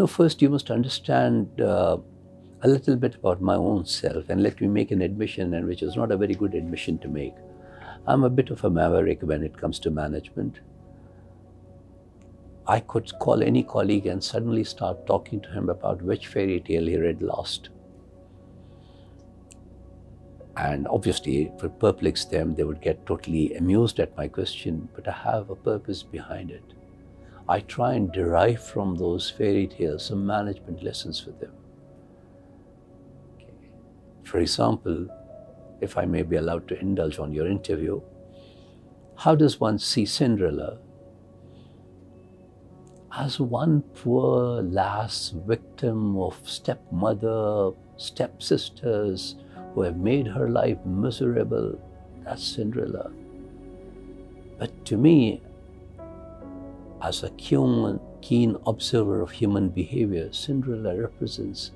First you must understand a little bit about my own self, and let me make an admission, and which is not a very good admission to make. I'm a bit of a maverick when it comes to management. I could call any colleague and suddenly start talking to him about which fairy tale he read last. And obviously, if it perplexed them, they would get totally amused at my question, but I have a purpose behind it. I try and derive from those fairy tales some management lessons for them. Okay. For example, if I may be allowed to indulge on your interview, how does one see Cinderella? As one poor lass, victim of stepmother, stepsisters who have made her life miserable. That's Cinderella. But to me, as a keen observer of human behavior, Cinderella represents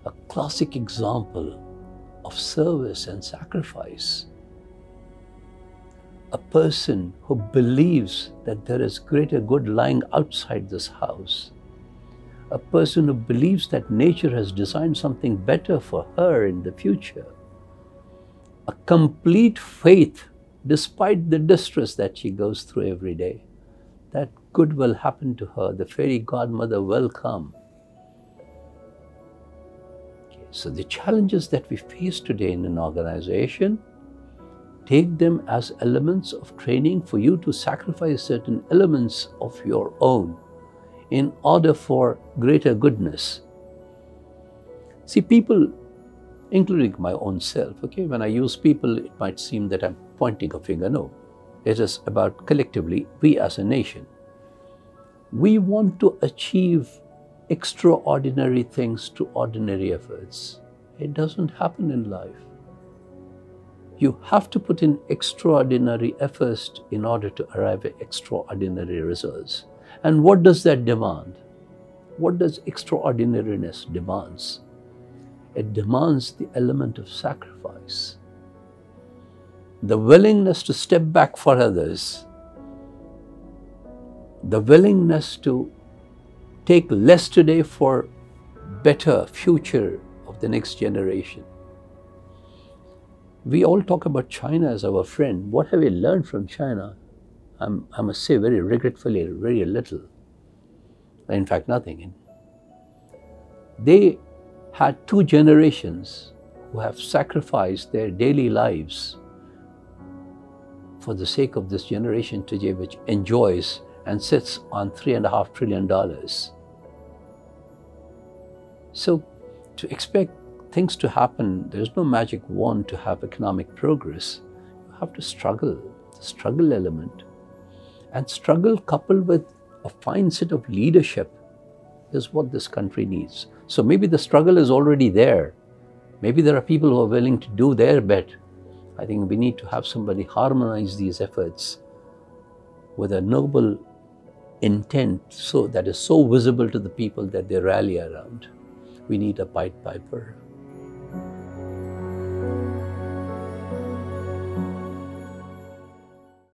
a classic example of service and sacrifice. A person who believes that there is greater good lying outside this house. A person who believes that nature has designed something better for her in the future. A complete faith, despite the distress that she goes through every day, that good will happen to her, the fairy godmother will come. Okay, so the challenges that we face today in an organization, take them as elements of training for you to sacrifice certain elements of your own in order for greater goodness. See, people, including my own self, okay, when I use people, it might seem that I'm pointing a finger. No, it is about collectively, we as a nation. We want to achieve extraordinary things through ordinary efforts. It doesn't happen in life. You have to put in extraordinary efforts in order to arrive at extraordinary results. And what does that demand? What does extraordinariness demands? It demands the element of sacrifice. The willingness to step back for others. The willingness to take less today for better future of the next generation. We all talk about China as our friend. What have we learned from China? I must say very regretfully, very little. In fact, nothing. They had 2 generations who have sacrificed their daily lives for the sake of this generation today, which enjoys and sits on $3.5 trillion. So to expect things to happen, there's no magic wand to have economic progress. You have to struggle, the struggle element. And struggle coupled with a fine set of leadership is what this country needs. So maybe the struggle is already there. Maybe there are people who are willing to do their bit. I think we need to have somebody harmonize these efforts with a noble intent so that is so visible to the people that they rally around. We need a Pied Piper.